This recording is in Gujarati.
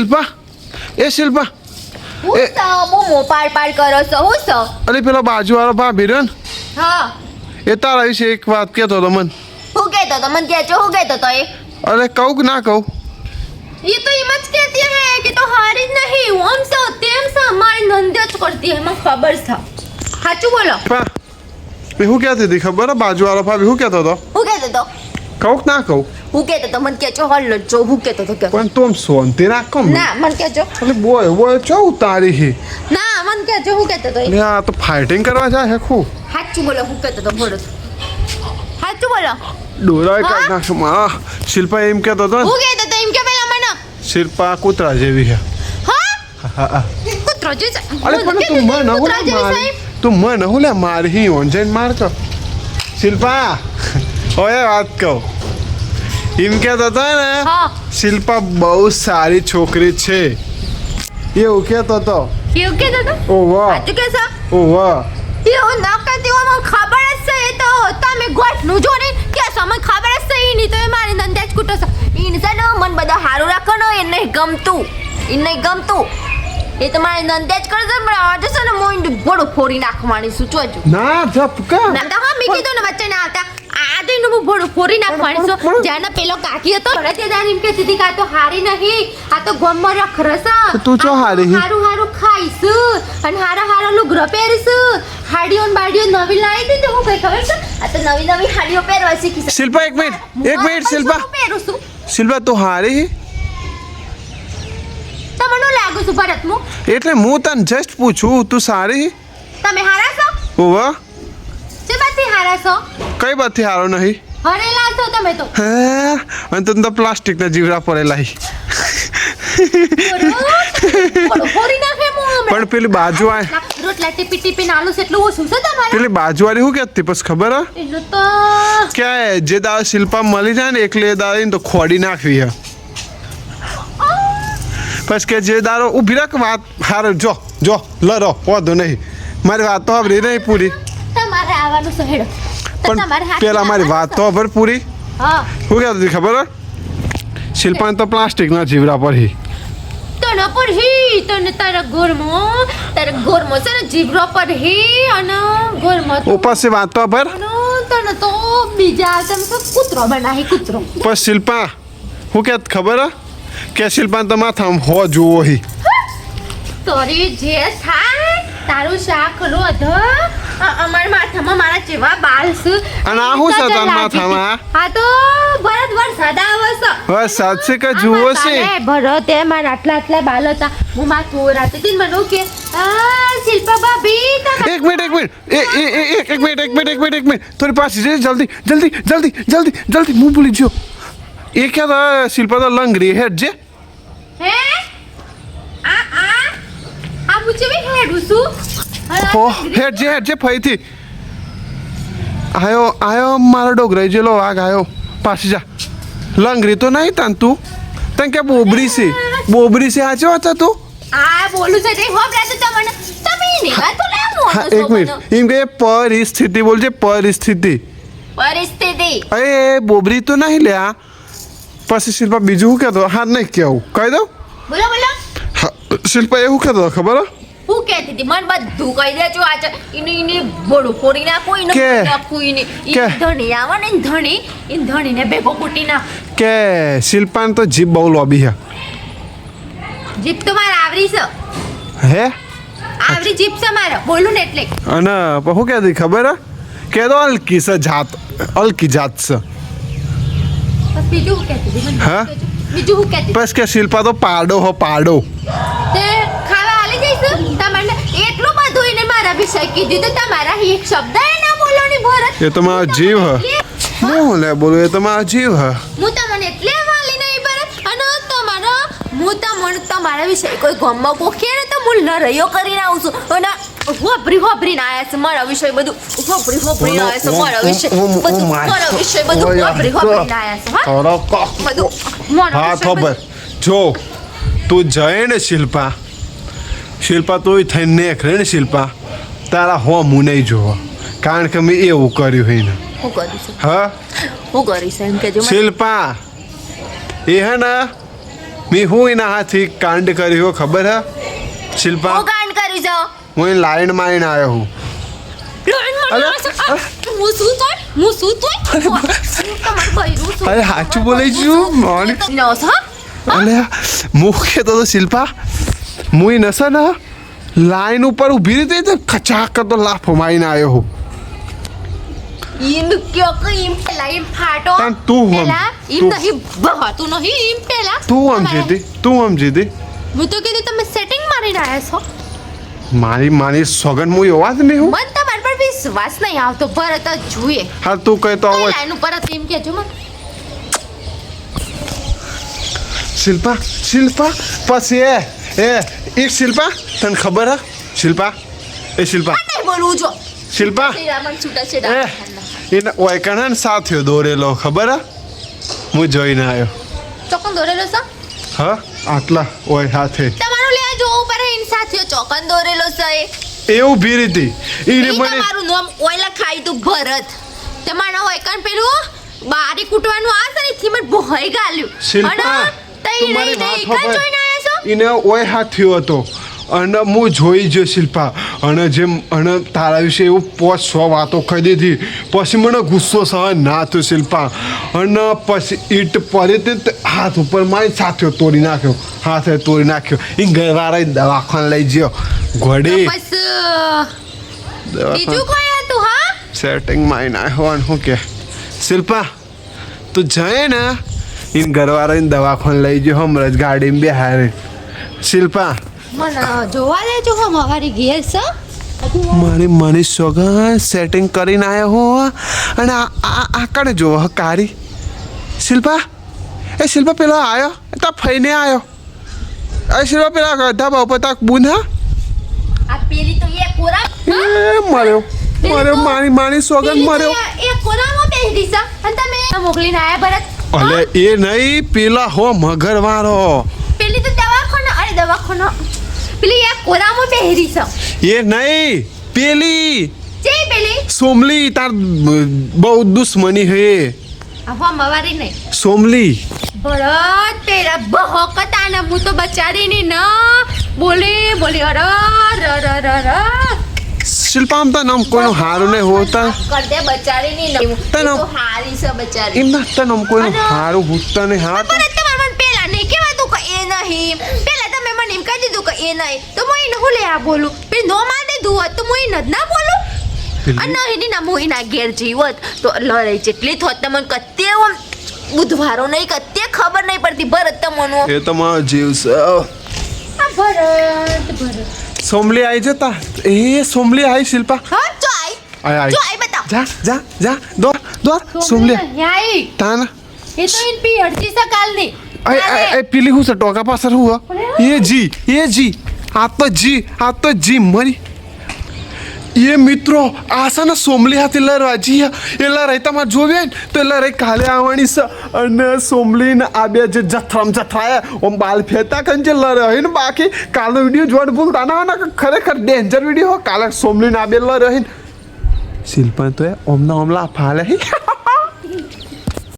શિલ્પા એ શિલ્પા હું તો મોમો પાડ કરો છો હું છો અરે પેલા બાજુવાળો ભાભી રહ્યો ને હા એ તારા વિશે એક વાત કહેતો હતો મને હું કહેતો તો મને કહેજો હું કહેતો તો એ અરે કહું કે ના કહું ये तो ये मत कहती है कि तो हारी नहीं हम से तेम से हमारी नंदे च करती है मैं खबर था साचू बोलो પા એ હું કહેતી હતી ખબર બાજુવાળો ભાભી હું કહેતો હતો હું કહેતો તો કહું કે ના કહું હું કહેતો તો મને કહેજો હલ્લો જો હું કહેતો તો કે પણ તું શાંતિ રાખ કમ ના મને કહેજો અરે બોય બોય ચો ઉતારી હી ના મને કહેજો હું કહેતો તો અરે આ તો ફાઇટિંગ કરવા જાય હે ખું સાચું બોલો હું કહેતો તો બોલો સાચું બોલો ડોરાય હા? કાઢ નાખશું માં શિલ્પા એમ કહેતો હતો ને હું કહેતો તો એમ કે પેલા મને શિલ્પા કૂતરા જેવી છે હા હા કૂતરો જે અરે પણ તું મને હું લે માર તું મને હું લે માર હી ઓન જઈને માર તો શિલ્પા ઓય વાત કહું એમ કહેતો હતો ને હા શિલ્પા બહુ સારી છોકરી છે એવું કહેતો હતો એવું કહેતો તો ઓ વાહ સાચું કહેશો ઓ વાહ એવું ન કહેતી હોય મને ખબર જ છે એ તો તમે ગોઠનું જો ને કે મને ખબર જ છે ઈ નહીં તો એ મારી નંદે જ કૂટો છે ઈ છે ને મને બધા હારું રાખવાનો એ નહીં ગમતું એ નહીં ગમતું એ તો મારી નંદે જ કરે છે પણ આજે છે ને મોઈન બોડો ફોડી નાખવાની છું જોજો ના ઝપકા ના તો હા મેં કીધું ને વચ્ચે ના આવતા આજે હું બોડો ફોડી નાખવાની છું જાણે પેલો કાકી હતો ઘરે તે જાણે એમ કહેતી હતી કે આ તો હારી નહીં આ તો ગમમાં રખરસ તું ચો હારી હી? હારું હારું ખાઈશું અને હારા લુગડો પહેરીશું હાડીઓ ને બાડીઓ નવી લાવી દીધી હું કઈ ખબર છે આ તો નવી હાડીઓ પહેરવા શીખી છે શિલ્પા એક મિનિટ શિલ્પા હું પહેરું છું શિલ્પા તું હારી હી? તમને શું લાગુ છું ભરત હું એટલે હું તને જસ્ટ પૂછું તું સારી હી? તમે હારા છો ઓ વાહ છે બાથી હારા છો કઈ બાથી હારો નહીં હરેલા છો તમે તો હે અને તને તો પ્લાસ્ટિકના જીવડા પડેલા હી બોડો ફોડી નાખે હું પણ પેલી બાજુ આ રોટલા ટીપી નાલું છે એટલું ઓછું છે તમારે પેલી બાજુવાળી શું કહેતી પછી ખબર હે એટલું તો કે જે દાળ શિલ્પા મળી જાય ને એકલી એ દાળ તો ખોડી નાખવી હે પછી કે જે દારો ઊભી રાખ વાત હારે જો લડો વાંધો નહીં મારી વાત તો હવે નહીં પૂરી તમારે આવવાનું છે હેડો પણ તમારે હાથ પેલા મારી વાત તો હવે પૂરી હા શું કહેતી હતી ખબર હે શિલ્પાને તો પ્લાસ્ટિકના જીવડા પર હી તને પર હી તને તારા ગોરમો છે ને જીવરો પર હી અને ગોરમો ઉપર સે વાત તો ભર તને તો બીજા તમે કૂતરો બનાવી કૂતરો પછી શિલ્પા શું કે ખબર હે કે શિલ્પાને તો માથામાં હો જુઓ હી તોરી જે થાય તારું શાક રોધ અમાર માથામાં મારા જેવા બાલ છે અને આ શું છે તારા માથામાં? આ તો ભરત વરસાદ આવે છે હવે સાચે કે જુઓ છે ભરત એ મારા આટલા બાલ હતા હું માં થોરાતી હતી મને કે શિલ્પા ભાભી તમે એક મિનિટ થોડી પાછી જલ્દી હું ભૂલી ગયો એ ક્યાં था શિલ્પા તો લંગરી હેડ જે હે આ મુજે ભી હેડું છું હો હેડ જે ફઈથી આયો મારો ડોગરાઈ જેલો વાઘ આયો પાછી જા લંગરી તો નહીં તાન તું તને કે બોબરી છે હાચો હતા તું આ બોલું છે તે હોબરા તો તમને તમે ને વાત તો હા લેવું એક મિનિટ એમ કે પરિસ્થિતિ બોલજે પરિસ્થિતિ એ બોબરી તો નહીં લે આ પછી શિલ્પા બીજું શું કહેતો હા નહીં કેવું કહી દઉં બોલો શિલ્પા એવું કહેતો ખબર હે હું કહેતી હતી મને બધું કહી દેજો આજ એને બોડું ફોડી નાખો એને કે? ફોડી નાખું એને કે? ધણી આવે ને ધણીને ભેગો કૂટી નાખ કે શિલ્પાને તો જીભ બહુ લોબી છે જીપ તો મારે આવરી છે હે આવરી જીપ છે મારે બોલું ને એટલે અને શું કહેતી ખબર હે કે તો અલકી છે જાત છે બસ બીજું હું કહેતી હતી મને હા? કહેજો. બીજું હું કહેતી બસ કે શિલ્પા તો પાડો તે ખાવા આલી જઈશું તમારે એટલું બધું એને મારા વિષય કીધું તો તમારા એક શબ્દ એ ના બોલો ની ભરત એ તો મારો જીવ હ હું લે બોલું એ તો મારો જીવ હ હું તમને એટલે વાલી નહીં ભરત અને હું તમારા વિષય કોઈ ગમમાં કોખીએ ને તો હું લડાઈઓ કરીને આવું છું અને હોભરી ના આયા છે મારા વિષય બધું હોભરી ના આયા છે મારા વિષય બધું મારા વિષય બધું હોભરી ના આયા છે હા બધું મારા હા વિષય ખબર જો તું જય ને શિલ્પા તોય થઈને નેખરે ને શિલ્પા તારા હો હું નહીં જોવા કારણ કે મેં એવું કર્યું હોય ને હું કરીશ હા હું કરીશ એમ કેજો મને. શિલ્પા એ હે ને મેં હું એના હાથથી કાંડ કર્યો ખબર હે શિલ્પા હું કાંડ કરી જાઓ હું એ લાઈન મારીને આવ્યો હું હું શું તોય અરે સાચું બોલે છું મોર્નિંગ અલે મુખ્ય તો શિલ્પા હું નશે ને લાઈન ઉપર ઊભી રહી તો ખચાક કરતો લાફો મારીને આવ્યો હું ઈમ કયો કે ઈમ પેલા ઈમ ફાટો પણ તું હમ પેલા ઈમ નહીં બહાતું નહીં ઈમ પેલા તું સમજી હતી હું તો કીધું તમે સેટિંગ મારીને આવ્યા છો મારી સોગન હું એવા જ નહીં હું મને તમારા પર વિશ્વાસ નહીં આવતો ભરત જ જોઈએ હા તું કહે તો હવે લાઈન ઉપર જ એમ કહેજો મને શિલ્પા પછી એક શિલ્પા તને ખબર હે શિલ્પા નહીં બોલવું જો શિલ્પા શ્રીરામન છૂટા છેડા એને ઓયકણ સાથિયો દોરેલો ખબર હે હું જોઈને આવ્યો ચોકન દોરેલો છે હા આટલા ઓય હાથે તમારું લે જો ઉપર ઇન સાથીઓ ચોકન દોરેલો છે એવું ભીરી હતી એને મને તમારું નામ ઓયલા ખાઈ તું ભરત તમારા ઓયકન પેલું બારી કૂટવાનું આ છે ને થી મને ભોય ગાલ્યું શિલ્પા તઈ નહીં નહીં જોઈને આયા છો એને ઓય હાથિયો હતો અને હું જોઈ જો શિલ્પા અને જેમ અને તારા વિશે એવું 500 વાતો કહી દીધી પછી મને ગુસ્સો સહન ના થયો શિલ્પા અને પછી ઈટ પડી તે હાથ ઉપર મારી સાથિયો તોડી નાખ્યો હાથે તોડી નાખ્યો એ ઘરવાળા દવાખાને લઈ ગયો ઘોડી બસ બીજું કોઈ હતું હા સેટિંગ માં આવ્યો શું કે શિલ્પા તું જાય ને इन घरवाળાને દવાખાને લઈ ગયો હમણાં જ ગાડીમાં બેહારે શિલ્પા મને જોવા દેજો હો મારી ઘેર છે મારી સોગન સેટિંગ કરીને આવ્યો હો અને આ કણે જો કારી શિલ્પા પેલો આવ્યો તા ફઈને આવ્યો શિલ્પા પેલા ધાબા ઉપર તાક બુન હા આ પેલી તો એ કોરા મર્યો મારી સોગન મર્યો એ કોરામાં બેહી છે અને તમે મોકલીને આયા ભરત અલે એ નહીં પેલા હો મગરવાળો પેલી તો દવાખાના પેલી એક કોરામાં બેહરી છે એ નહીં પેલી જે પેલી સોમલી તાર બહુ દુશ્મની હે આવા મવારી નહીં સોમલી ભરત તેરા બહકતા ને હું તો બચારીની ના બોલી અરે શિલ્પા આમ તો નામ કોઈનું હારું નહીં હોતા કર દે બચારીની નહીં તને તો હારી છે બચારી એમ ના તને આમ કોઈનું હારું ભૂતતા નહીં હા પણ તમારે મને પેલા નહીં કહેવાતું કે એ નહીં પેલા તમે મને એમ કહી દીધું કે એ નહીં તો હું એને હું લે આ બોલું પેલી નો માર દીધું હોત તો હું એને જ ના બોલું અને એની ના હું એના ઘેર જીવત તો લડાઈ જેટલી થોત તમને કત્તે બુધવારો નહીં કત્તે ખબર નહીં પડતી ભરત તમને એ તો મારો જીવ છે આ ભરત સોમલી આવી જતા એ સોમલી આવી શિલ્પા હા જો આય જો આઈ બતાવ જા દોર સોમલી આઈ તાના એ તો ઇન પી અડતી સકાલની એ પેલી હું છે ટોકા પાછળ હું એ જી આ તો જી મરી એ મિત્રો આશા ને સોમલી હાથે લડવા જી એ લડાઈ તમારે જોવે ને તો એ લડાઈ કાલે આવવાની છે અને સોમલી ને આ બે જે જથરાયા ઓમ બાલ ફેતા કન જે લડાઈ ને બાકી કાલનો વિડીયો જોવાનું ભૂલતા ના ખરેખર ડેન્જર વિડીયો કાલે સોમલી ને આ બે લડાઈ શિલ્પા તો ઓમના ઓમલા ફાલે